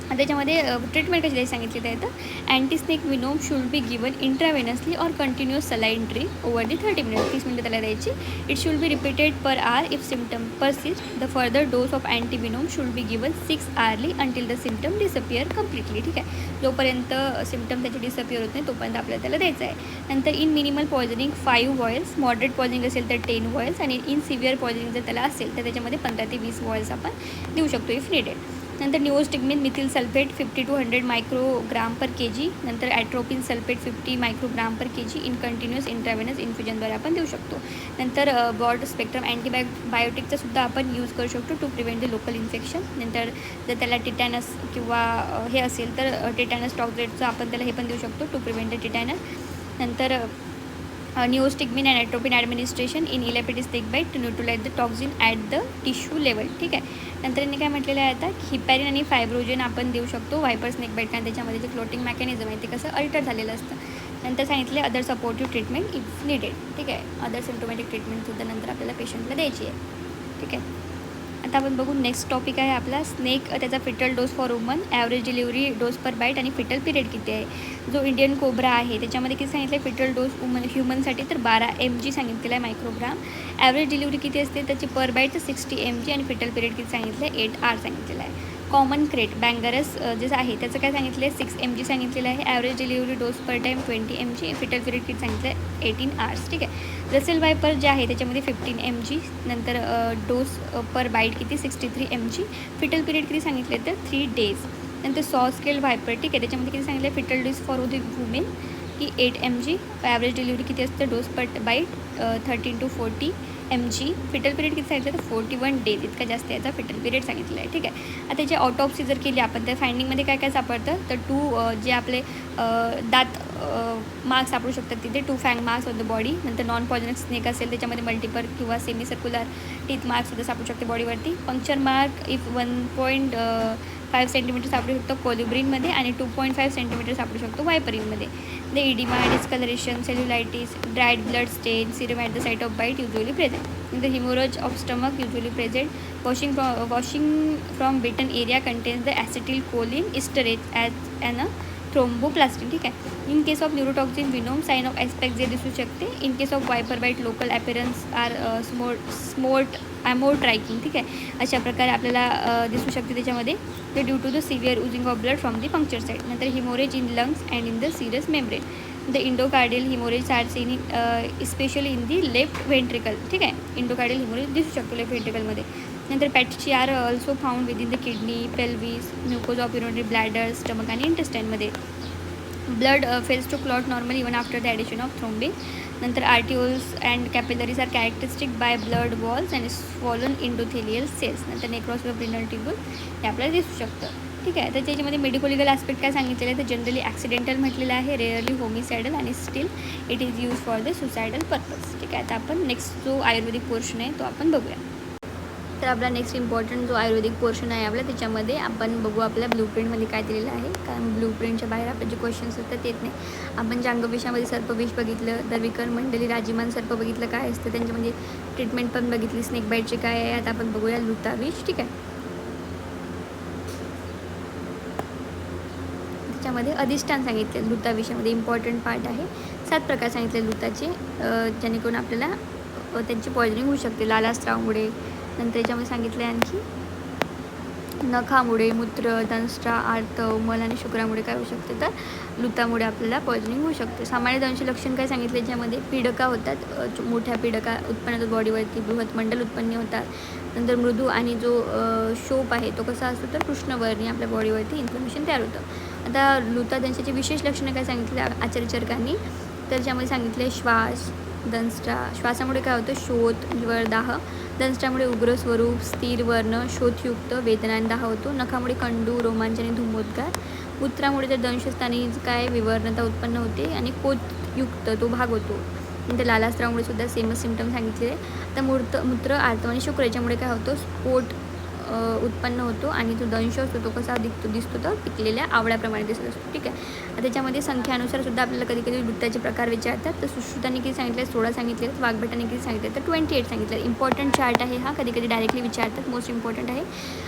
त्याच्यामध्ये ट्रीटमेंट कशी द्यायची सांगितली आहे, तर antisnake venom should be given intravenously or continuous saline drip over the 30 minutes. 30 मिनिटं त्याला द्यायची. It should be repeated per hour if symptom persist. The further dose of antivenom should be given 6 hourly until the symptom disappear completely. ठीक आहे. जोपर्यंत सिम्टम त्याचे डिसअपियर होत नाही तोपर्यंत आपल्याला त्याला द्यायचं आहे. नंतर in minimal poisoning 5 vials, moderate poisoning असेल तर 10 vials, आणि इन सिव्हिअर पॉयझनिंग जर त्याला असेल तर त्याच्यामध्ये 15 ते 20 vials आपण देऊ शकतो इफ निडेड. नंतर neostigmine methyl sulphate 50 to 100 microgram per kg. नंतर atropine sulphate 50 microgram per kg in continuous intravenous इन्फ्युजनद्वारे आपण देऊ शकतो. नंतर ब्रॉड स्पेक्ट्रम अँटीबायोटिकचा सुद्धा आपण यूज करू शकतो to prevent the local infection. नंतर जर त्याला टिटॅनस किंवा हे असेल तर टिटॅनस टॉक्झेटचं आपण त्याला हे पण देऊ शकतो टू प्रिव्हेंट द टिटॅनस. नंतर neostigmine and atropine administration in elapid snake bite to neutralise the toxin at the tissue level. ठीक आहे. नंतर यांनी काय म्हटलेलं आहे आता, हिपॅरिन आणि फायब्रोजन आपण देऊ शकतो वायपर स्नेक बाईट, कारण त्याच्यामध्ये जे फ्लोटिंग मेकॅनिझम आहे ते कसं अल्टर झालेलं असतं. नंतर सांगितले other supportive treatment if needed. ठीक आहे. अदर सिम्टोमॅटिक ट्रीटमेंटसुद्धा नंतर आपल्याला पेशंटला द्यायची आहे. ठीक आहे. आता आपण बघू नेक्स्ट टॉपिक आहे आपला स्नेक, त्याचा fetal dose for woman, average delivery dose per bite आणि फिटल पिरियड किती आहे. जो इंडियन कोब्रा आहे त्याच्यामध्ये किती सांगितलं आहे फिटल डोस ह्युमनसाठी, तर 12 mg सांगितलेला आहे मायक्रोग्राम. ॲव्हरेज डिलिव्हरी किती असते त्याची पर बाईट तर 60 mg, आणि फिटल पिरियड किती सांगितलं आहे 8 hours सांगितलेलं आहे. कॉमन क्रेट बँगरस जे आहे त्याचं काय सांगितलं आहे 6 mg सांगितलेलं आहे. ॲव्हरेज डिलिव्हरी डोस पर टाईम 20 mg, फिटल पिरियड किती सांगितलं आहे 18 hours. ठीक आहे. रसेल वायपर जे आहे त्याच्यामध्ये 15 mg. नंतर डोस पर बाईट किती 63 mg, फिटल पिरियड किती सांगितले तर 3 days. नंतर सॉस्केल वायपर, ठीक आहे, त्याच्यामध्ये किती सांगितलं आहे fetal dose for the women की 8 mg. ॲव्हरेज डिलिव्हरी किती असतं dose per bite 13 to 40 mg. Fetal period किती सांगितलं तर 41 days इतका जास्त याचा फिटल पिरियड सांगितलेला आहे. ठीक आहे. आता जे ऑटोप्सी जर केली आपण तर फाइंडिंगमध्ये काय काय सापडतं, तर 2 जे आपले दात मार्क्स सापडू शकतात तिथे, 2 फँग मार्क्स ऑन द बॉडी. नंतर नॉन पॉयझनस स्नेक असेल त्याच्यामध्ये मल्टिपल किंवा सेमी सर्क्युलर टीथ मार्क्ससुद्धा सापडू शकते बॉडीवरती. पंक्चर मार्क इफ 1.5 सेंटीमीटर सापडू शकतो कोलिब्रिनमध्ये, आणि 2.5 सेंटीमीटर सापडू शकतो वायपरिनमध्ये. The oedema, discolouration, cellulitis, dried blood stain, serum at the site of bite usually present. नंतर haemorrhage of stomach usually present. Washing from bitten area contains the acetyl choline esterase as an thromboplastin. ठीक आहे. In case of neurotoxin venom sign of aspect जे दिसू शकते. In case of viper bite local appearance are स्मोर्ट ॲमोट्रायकिंग. ठीक आहे. अशा प्रकारे आपल्याला दिसू शकते त्याच्यामध्ये. ते due to the severe oozing of blood from the puncture side. नंतर haemorrhage in lungs and in the serous membrane. The endocardial haemorrhage are seen in specially in the left ventricle. ठीक आहे. इंडोकार्डियल हिमोरेज दिसू शकतो लेफ्ट व्हेंट्रिकलमध्ये. नंतर petechiae are also found within the kidney, pelvis, mucosa of urinary bladder, stomach आणि इंटेस्टाईनमध्ये. Blood fails to clot normal even after the addition of thrombin. नंतर arterioles and capillaries are characteristic by blood walls and swollen endothelial cells. नंतर नेक्रॉस ऑफ रिनल ट्यूब्यूल हे आपल्याला दिसू शकतं. ठीक आहे. तर त्याच्यामध्ये मेडिको लिगल ॲस्पेक्ट काय सांगितलेलं आहे, तर जनरली ॲक्सिडेंटल म्हटलेलं आहे, रेअरली होमिसायडल, आणि still it is use for the suicidal purpose. ठीक आहे. आता आपण नेक्स्ट जो आयुर्वेदिक पोर्शन आहे तो आपण बघूया. तर आपला नेक्स्ट इम्पॉर्टंट जो आयुर्वेदिक पोर्शन आहे आपला त्याच्यामध्ये आपण बघू आपल्या ब्लूप्रिंटमध्ये काय दिलेलं आहे, कारण ब्लूप्रिंटच्या बाहेर आपले जे क्वेश्चन्स असतात येत नाही. आपण जांगविषामध्ये सर्पविष बघितलं, दर्विकर मंडली राजीमान सर्प बघितलं काय असतं त्यांच्यामध्ये ट्रीटमेंट पण बघितली, स्नेक बाईटचे काय आहे. आता आपण बघूया लुताविष. ठीक आहे. त्याच्यामध्ये अधिष्ठान सांगितले लुताविषामध्ये इम्पॉर्टंट पार्ट आहे. 7 प्रकार सांगितले लुताचे, जेणेकरून आपल्याला त्यांची पॉयझनिंग होऊ शकते लालास्त्रावामुळे. नंतर याच्यामध्ये सांगितलं आहे आणखी नखामुळे, मूत्र, दंष्ट्रा, आर्तव, मल आणि शुक्रामुळे काय होऊ शकते, तर लुतामुळे आपल्याला पॉयझनिंग होऊ शकते. सामान्य दंश लक्षण काय सांगितले, ज्यामध्ये पीडका होतात, मोठ्या पीडका उत्पन्न होतात बॉडीवरती, बृहत मंडल उत्पन्न होतात. नंतर मृदू आणि जो शोप आहे तो कसा असतो, तर कृष्णवर्णी आपल्या बॉडीवरती इन्फ्लमेशन तयार होतं. आता लुता दंशाची विशेष लक्षणं काय सांगितले आचार्यचरकांनी, तर ज्यामध्ये सांगितले श्वास, दंष्ट्रा, श्वासामुळे काय होतं शोथ, ज्वरदाह, दंष्ट्रामुळे उग्र स्वरूप, स्थिर वर्ण, शोथयुक्त, वेदना आणि दाह होतो. नखामुळे कंडू, रोमांच आणि धुमोद्गार. मूत्रामुळे तर दंशस्थानी काय विवर्णता उत्पन्न होते आणि कोतयुक्त तो भाग होतो. नंतर लालास्त्रावामुळे सुद्धा सेमच सिम्टम सांगितले आहे. आता मूत्र आर्तव आणि शुक्र याच्यामुळे काय होतं, स्फोट उत्पन्न होतो आणि जो दंश असतो तो कसा दिसतो तर पिकलेल्या आवळ्याप्रमाणे दिसत असतो. ठीक आहे. त्याच्यामध्ये संख्यानुसार सुद्धा आपल्याला कधी कधी वृत्ताचे प्रकार विचारतात. तर सुश्रुतांनी किती सांगितले, 16 सांगितले. वाघभटांनी किती सांगितले तर 28 सांगितले. इम्पॉर्टंट चार्ट आहे हा, कधी कधी डायरेक्टली विचारतात, मोस्ट इम्पॉर्टंट आहे.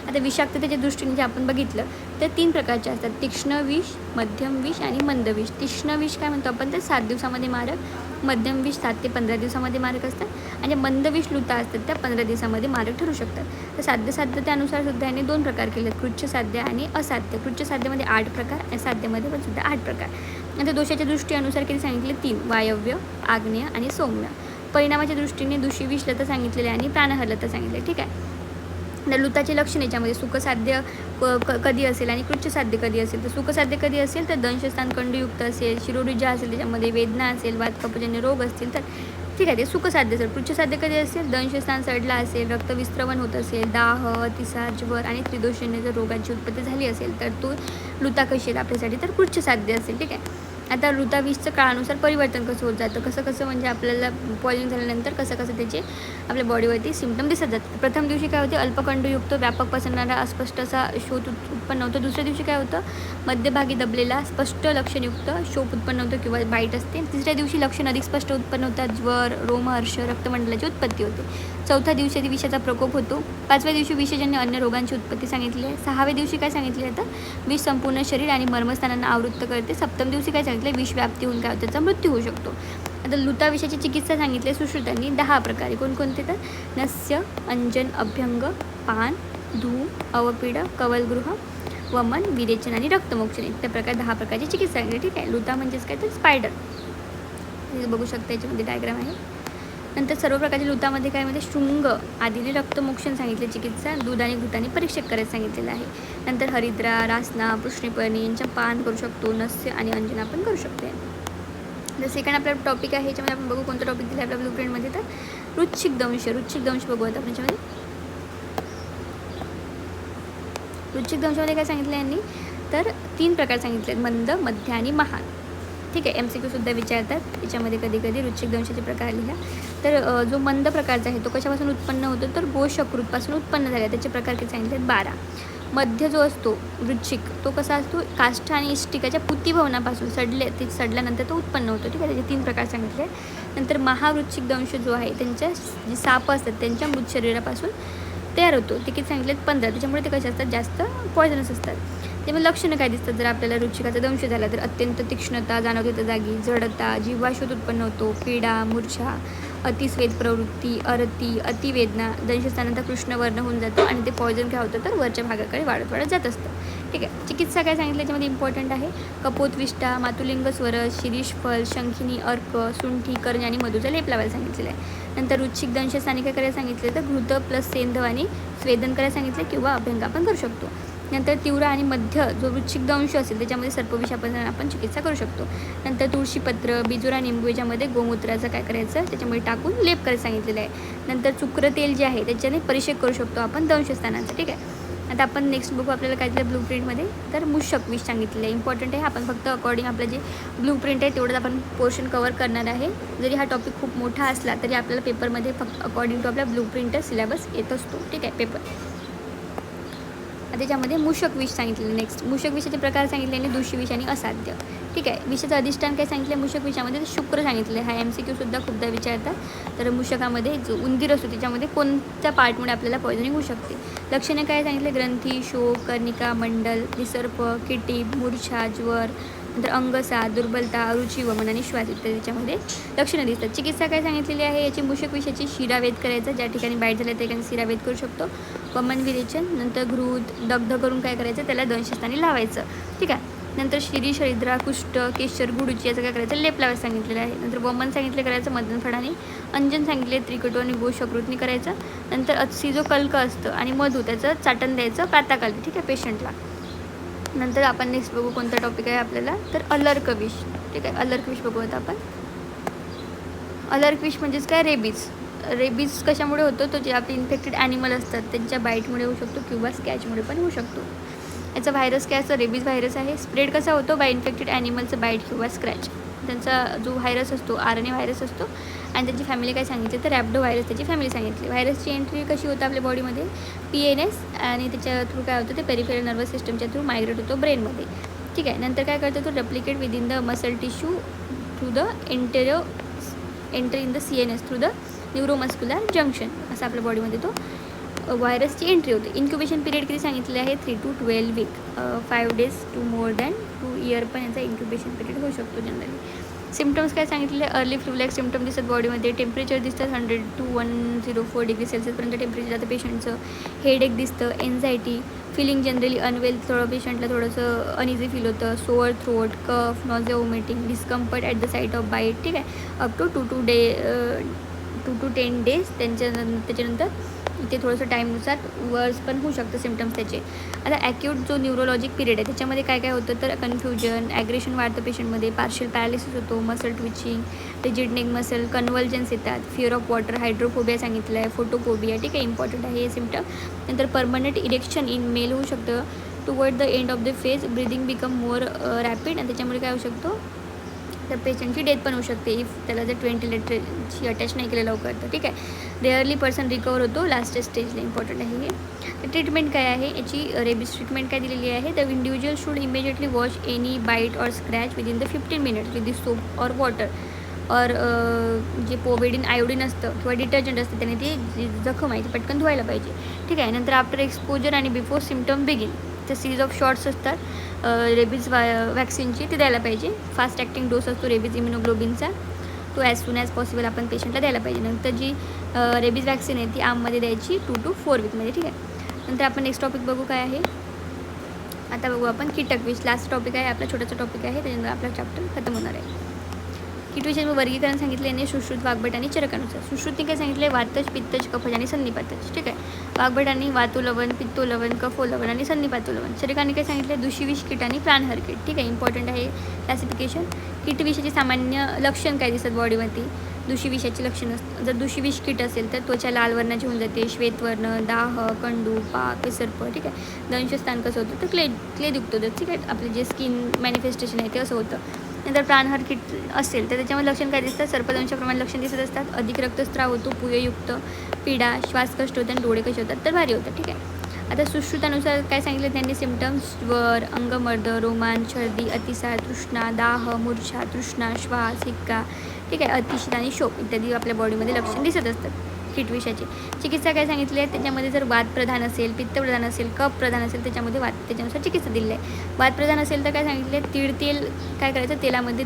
आता विषाक्ततेच्या दृष्टीने जे आपण बघितलं तर 3 प्रकारचे असतात, तीक्ष्ण विष, मध्यम विष आणि मंद विष. तीक्ष्ण विष काय म्हणतो आपण तर 7 दिवसामध्ये मारक, मध्यम विष 7 ते 15 दिवसामध्ये मारक असतात आणि मंद विष लुता असतात त्या 15 दिवसामध्ये मारक ठरू शकतात. तर साध्यसाध्यतेनुसार सुद्धा यांनी 2 प्रकार केले, कृच्छ साध्य आणि असाध्य. कृच्छ साध्यमध्ये 8 प्रकार आणि साध्यमध्ये पण सुद्धा 8 प्रकार. नंतर दोषाच्या दृष्टीनुसार किती सांगितले, 3, वायव्य, आग्नेय आणि सौम्य. परिणामाच्या दृष्टीने दुषी विषलता सांगितलेले आणि प्राणहरलता सांगितले. ठीक आहे. तर लुताचे लक्षण याच्यामध्ये सुखसाध्य कधी असेल आणि कृच्छसाध्य कधी असेल. तर सुखसाध्य कधी असेल तर दंशस्थान कंडयुक्त असेल, शिरोरुजा असेल, त्याच्यामध्ये वेदना असेल, वातकफजन्य रोग असतील तर ठीक आहे ते सुखसाध्य असेल. कृच्छसाध्य कधी असेल, दंशस्थान सडला असेल, रक्तविस्त्रवण होत असेल, दाह, अतिसार, ज्वर आणि त्रिदोषजन्य जर रोगाची उत्पत्ती झाली असेल तर तो लुता कशी आहे आपल्यासाठी तर कृच्छसाध्य असेल. ठीक आहे. आता लुताविषचं काळानुसार परिवर्तन कसं होत जातं, कसं म्हणजे आपल्याला पॉइझन झाल्यानंतर कसं त्याचे आपल्या बॉडीवरती सिम्पटम दिसत जातात. प्रथम दिवशी काय होते, अल्पकंडयुक्त व्यापक पसरणारा अस्पष्ट असा शोथ उत्पन्न होतो. दुसऱ्या दिवशी काय होतं, मध्यभागी दबलेला स्पष्ट लक्षणयुक्त शोप उत्पन्न होतं किंवा बाईट असते. तिसऱ्या दिवशी लक्षण अधिक स्पष्ट उत्पन्न होतात, ज्वर, रोमहर्ष, रक्तमंडलाची उत्पत्ती होते. चौथ्या दिवशी विषाचा प्रकोप होतो. 5व्या दिवशी विषजन्य अन्य रोगांची उत्पत्ती सांगितली आहे. 6व्या दिवशी काय सांगितले जातं, विष संपूर्ण शरीर आणि मर्मस्थानांना आवृत्त करते. सप्तम दिवशी काय सांगितलं, विष व्याप्ती होऊन काय होतं, त्याचा मृत्यू होऊ शकतो. आता लुता विषयाची चिकित्सा सांगितली सुश्रुतांनी 10 प्रकारे. कोणकोणते तर नस्य, अंजन, अभ्यंग, पान, धूम, अवपीड, कवलगृह, वमन, विरेचन आणि रक्तमोक्षण इत्यादी प्रकार 10 प्रकारची चिकित्सा सांगितली. ठीक आहे. लुता म्हणजेच काय तर स्पायडर, बघू शकता याच्यामध्ये डायग्राम आहे. नंतर सर्व प्रकारच्या लुतामध्ये काय म्हणजे शृंग आदीने रक्तमोक्षण सांगितले चिकित्सा, दूध आणि घृताने परीक्षक करायचं सांगितलेलं आहे. नंतर हरिद्रा, रासना, पृष्णीपर्णी यांच्या पान करू शकतो, नस्य आणि अंजन आपण करू शकतो. तर सेकंड आपला टॉपिक आहे, याच्यामध्ये आपण बघू कोणतं टॉपिक दिलं आपल्या ब्लूप्रिंटमध्ये तर वृश्चिक दंश बघू आता आपण याच्यामध्ये. वृश्चिक दंशामध्ये काय सांगितलं यांनी तर 3 प्रकार सांगितले, मंद, मध्य आणि महान. ठीक आहे. MCQ सुद्धा विचारतात याच्यामध्ये कधी कधी. वृश्चिक दंशाचे प्रकार लिहा. तर जो मंद प्रकारचा आहे तो कशापासून उत्पन्न होतो तर गोशकृतपासून उत्पन्न झाला, त्याचे प्रकार किती सांगितले 12. मध्य जो असतो वृश्चिक तो कसा असतो, काष्ठ आणि इष्टिकाच्या पुतीभवनापासून सडल्यानंतर तो उत्पन्न होतो. ठीक आहे. त्याचे 3 प्रकार सांगितले. नंतर महावृश्चिक दंश जो आहे त्यांच्या जे साप असतात त्यांच्या मृत शरीरापासून तयार होतो, ते किती सांगितले 15. त्याच्यामुळे ते कसे असतात, जास्त पॉयझनस असतात. त्यामुळे लक्षणं काय दिसतात जर आपल्याला वृश्चिकाचा दंश झाला तर अत्यंत तीक्ष्णता जाणवते त्या जागी, जडता, जीवाशोध उत्पन्न होतो, पीडा, मूर्छा, अतिस्वेद प्रवृत्ती, अरती, अतिवेदना, दंशस्थानांतर कृष्णवर्ण होऊन जातो आणि ते पॉयझन काय होतं तर वरच्या भागाकडे वाढत जात असतं. ठीक आहे. चिकित्सा काय सांगितलं याच्यामध्ये इम्पॉर्टंट आहे, कपोतविष्टा, मातुलिंग स्वरस, शिरीष फल, शंखिनी, अर्क, सुंठी, कर्ज आणि मधूचा लेप लावायला सांगितलेला आहे. नंतर वृश्चिक दंशस्थानी काय करायला सांगितले तर घृत प्लस सेंधव आणि स्वेदन करायला सांगितले किंवा अभ्यंग आपण करू शकतो. नंतर तीव्र आणि मध्य जो वृश्चिक दंश असेल त्याच्यामध्ये सर्पविष आपण चिकित्सा करू शकतो. नंतर तुळशीपत्र, बिजुरा, निंबू याच्यामध्ये गोमूत्राचं काय करायचं त्याच्यामध्ये टाकून लेप करायला सांगितलेलं आहे. नंतर चुक्र तेल जे आहे त्याच्याने परिषेक करू शकतो आपण दंशस्थानांचं. ठीक आहे. आता आपण नेक्स्ट बघू आपल्याला काय दिलं ब्लूप्रिंटमध्ये तर मूषक विष सांगितलेलं आहे. इम्पॉर्टंट आहे. आपण फक्त अकॉर्डिंग आपलं जे ब्लूप्रिंट आहे तेवढंच आपण पोर्शन कवर करणार आहे. जरी हा टॉपिक खूप मोठा असला तरी आपल्याला पेपरमध्ये फक्त अकॉर्डिंग टू आपला ब्लूप्रिंट सिलेबस येत असतो. ठीक आहे. पेपर त्याच्यामध्ये मूषक विष सांगितलेलं. नेक्स्ट मूषक विषाचे प्रकार सांगितले आणि दूषी विष आणि असाध्य. ठीक आहे. विषाचं अधिष्ठान काय सांगितलं मूषक विषामध्ये शुक्र सांगितले. हा MCQ सुद्धा खूपदा विचारतात. तर मूषकामध्ये जो उंदीर असतो त्याच्यामध्ये कोणत्या पार्टमुळे आपल्याला पॉयझनिंग होऊ शकते. लक्षणे काय सांगितले, ग्रंथी, शोक, कर्णिका, मंडल, विसर्प, किटी, मूर्छा, ज्वर, नंतर अंगसा, दुर्बलता, अरुची, वमन आणि श्वास इत्यादी त्याच्यामध्ये लक्षणं दिसतात. चिकित्सा काय सांगितलेली आहे याची मूषक विषाची शिरावेद करायचा, ज्या ठिकाणी बाईट झालं त्या ठिकाणी शिरावेद करू शकतो. वमन विरेचन, नंतर घृत दग्ध करून काय करायचं त्याला दंशस्थानी लावायचं. ठीक आहे. नंतर शिरीष, हरिद्रा, कुष्ठ, केशर, गुडूची याचं काय करायचं लेप लावायला सांगितलेलं आहे. नंतर वमन सांगितले करायचं मदनफळाने, अंजन सांगितले त्रिकटू आणि गोशकृतनी करायचं. नंतर अत्सी जो कल्क असतं आणि मधू त्याचं चाटण द्यायचं प्रातःकाली. ठीक आहे पेशंटला. नंतर आपण नेक्स्ट बघू कोणता टॉपिक आहे आपल्याला तर अलर्क विष. ठीक आहे. अलर्क विष बघू आता आपण. अलर्क विष म्हणजेच काय रेबीज कशामुळे होतो तो जे आपले इन्फेक्टेड ॲनिमल असतात त्यांच्या बाईटमुळे होऊ शकतो किंवा स्कॅचमुळे पण होऊ शकतो. याचा व्हायरस काय असतं रेबीज व्हायरस आहे. स्प्रेड कसा होतो बाय इन्फेक्टेड ॲनिमलचं बाईट किंवा स्क्रॅच. त्यांचा जो व्हायरस असतो RNA व्हायरस असतो, आणि त्याची फॅमिली काय सांगितली तर रॅपिडो व्हायरस त्याची फॅमिली सांगितली. व्हायरसची एंट्री कशी होतं आपल्या बॉडीमध्ये PNS, आणि त्याच्या थ्रू काय होतं ते पेरिफेरल नर्वस सिस्टमच्या थ्रू मायग्रेट होतो ब्रेनमध्ये. ठीक आहे. नंतर काय करतो तो replicate within the muscle tissue through the entry in the CNS through the neuromuscular junction, असं आपल्या बॉडीमध्ये तो व्हायरसची एंट्री होते. इन्क्युबेशन पिरियड किती सांगितलेले आहे 3 to 12 week, 5 days to more than 2 year पण यांचा इन्क्युबेशन पिरियड होऊ शकतो जनरली. सिम्पटम्स काय सांगितलेले, अर्ली फ्लू लाईक सिम्पटम दिसतात बॉडीमध्ये, टेम्परेचर दिसतं 100 to 104 डिग्री सेल्सिअसपर्यंत टेम्परेचर जातं पेशंटचं, हेडेक दिसतं, एन्झायटी, फिलिंग जनरली अनवेल, थोडं पेशंटला थोडंसं अनइझी फील होतं, sore throat, cough, nausea, vomiting, discomfort at the site of bite. ठीक आहे. Up to 2 to 10 days. त्याच्यानंतर इथे थोडंसं टाईमनुसार वर्स पण होऊ शकतं सिम्पटम्स त्याचे. आता ॲक्यूट जो न्यूरोलॉजिक पिरियड आहे त्याच्यामध्ये काय काय होतं तर कन्फ्युजन, ॲग्रेशन वाढतं पेशंटमध्ये, पार्शियल पॅरालिसिस होतो, muscle twitching, rigid neck muscle, convulsions येतात, फिअर ऑफ वॉटर, हायड्रोफोबिया सांगितलं आहे, फोटोफोबिया. ठीक आहे, इम्पॉर्टंट आहे हे सिम्पटम. नंतर परमनंट इरेक्शन इन मेल होऊ शकतं. Toward the end of the phase breathing become more rapid, आणि त्याच्यामुळे काय होऊ शकतो तर पेशंटची डेथ पण होऊ शकते इफ त्याला जर व्हेंटिलेटरशी अटॅच नाही केलं लवकर तर. ठीक आहे. रेअरली पर्सन रिकवर होतो लास्ट स्टेजला. इम्पॉर्टंट आहे हे. तर ट्रीटमेंट काय आहे याची, रेबीज ट्रीटमेंट काय दिलेली आहे, the individual should immediately wash any bite और scratch within the 15 minutes with the soap और वॉटर, और जे पोवेडिन आयोडीन असतं किंवा डिटर्जंट असतं त्याने ती जी जखम आहे ती पटकन धुवायला पाहिजे. ठीक आहे. नंतर आफ्टर एक्सपोजर आणि बिफोर सिम्पटम बिगिन तर सिरीज ऑफ शॉर्ट्स असतात रेबीज वॅक्सिनची, ती द्यायला पाहिजे. फास्ट ॲक्टिंग डोस असतो रेबीज इम्युनोग्लोबिनचा, तो ॲज सून ॲज पॉसिबल आपण पेशंटला द्यायला पाहिजे. नंतर जी रेबीज वॅक्सिन आहे ती आममध्ये द्यायची 2 to 4 वीकमध्ये. ठीक आहे. नंतर आपण नेक्स्ट टॉपिक बघू काय आहे. आता बघू आपण कीटक विष. लास्ट टॉपिक आहे आपला, छोटासा टॉपिक आहे, त्याच्यानंतर आपला चॅप्टर खतम होणार आहे. कीटविषयी वर्गीकरण सांगितले यांनी सुश्रुत, वाघबट आणि चरकानुसार. सुश्रुतने काय सांगितले, वातज, पित्तज, कफज आणि सन्निपातज. ठीक आहे. वाघबटांनी वातुलवन, पित्तोलवन, कफोलवन आणि सन्निपातोलवन. चरकाने काय सांगितले, दुशीविष कीट आणि प्राणहर कीट. ठीक आहे, इम्पॉर्टंट आहे क्लासिफिकेशन. कीटविषाची सामान्य लक्षण काय दिसतात बॉडीवरती, दुशीविषाची लक्षणं असतात. जर दुशीविष कीट असेल तर त्वचा लाल वर्णाची होऊन जाते, श्वेतवर्ण, दाह, कंडू, पाक, विसर्प. ठीक आहे. दंशस्थान कसं होतं तर क्ले दुखतो तर. ठीक आहे. आपले जे स्किन मॅनिफेस्टेशन आहे ते असं होतं. नंतर प्राणहर कीट असेल तर त्याच्यामध्ये लक्षण काय दिसतात, सर्पदंशाप्रमाणे लक्षण दिसत असतात, अधिक रक्तस्राव होतो, पुययुक्त, पीडा, श्वासकष्ट होतं आणि डोळे कसे होतात तर भारी होतात. ठीक आहे. आता सुश्रुतानुसार काय सांगितलं त्यांनी सिम्पटम्स, ज्वर, अंगमर्द, रोमांच, छर्दी, अतिसार, तृष्णा, दाह, मूर्छा, तृष्णा, श्वास, हिक्का. ठीक आहे. अतिशीत आणि शोक इत्यादी आपल्या बॉडीमध्ये लक्षण दिसत असतात कीटविषाचे. चिकित्सा काय सांगितली आहे त्याच्यामध्ये, जर वातप्रधान असेल, पित्तप्रधान असेल, कफ प्रधान असेल त्याच्यामध्ये त्याच्यानुसार चिकित्सा दिलेली आहे. वातप्रधान असेल तर काय सांगितले, तीळ तेल काय करायचं, तेलामध्ये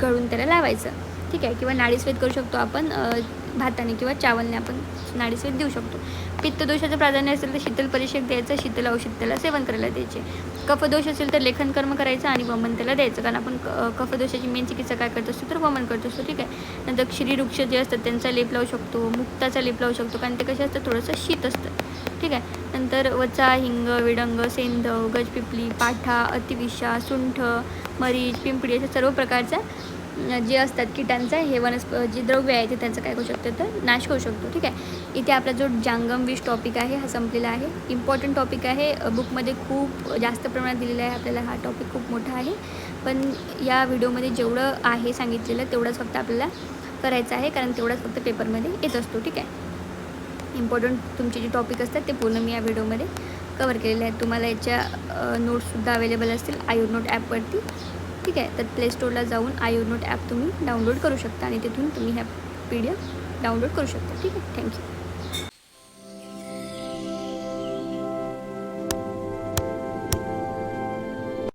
गळून त्याला लावायचं. ठीक आहे. किंवा नाडीस्वेद करू शकतो आपण भाताने किंवा चावलने आपण नाडीस्वेद देऊ शकतो. पित्तदोषाचं प्राधान्य असेल तर शीतल परिषद द्यायचं, शीतल औषध त्याला सेवन करायला द्यायचे. कफदोष असेल तर लेखन कर्म करायचं आणि वमन त्याला द्यायचं, कारण आपण कफदोषाची मेन चिकित्सा काय करत असतो तर वमन करत असतो. ठीक आहे. नंतर क्षीरवृक्ष जे असतात त्यांचा लेप लावू शकतो, मुक्ताचा लेप लावू शकतो, कारण ते कसे असतं थोडंसं शीत असतं. ठीक आहे. नंतर वचा, हिंग, विडंग, सेंधव, गजपिपली, पाठा, अतिविषा, सुंठ, मरीच, पिंपळी अशा सर्व प्रकारच्या जे असतात कीटांचा हे जे द्रव्य आहे ते त्यांचं काय करू शकतं तर नाश करू शकतो. ठीक आहे. इथे आपला जो जांगम विष टॉपिक आहे हा संपलेला आहे. इम्पॉर्टंट टॉपिक आहे, बुकमध्ये खूप जास्त प्रमाणात दिलेला आहे आपल्याला. हा टॉपिक खूप मोठा आहे, पण या व्हिडिओमध्ये जेवढं आहे सांगितलेलं तेवढंच फक्त आपल्याला करायचं आहे, कारण तेवढंच फक्त पेपरमध्ये येत असतो. ठीक आहे. इम्पॉर्टंट तुमचे जे टॉपिक असतात ते पूर्ण मी या व्हिडिओमध्ये कवर केलेले आहेत. तुम्हाला याच्या नोट्ससुद्धा अवेलेबल असतील आयुर्नोट ॲपवरती. ठीक आहे. तर प्ले स्टोअरला जाऊन आयुर्नोट ॲप तुम्ही डाउनलोड करू शकता आणि तिथून तुम्ही ह्या PDF डाउनलोड करू शकता. ठीक आहे. थँक्यू.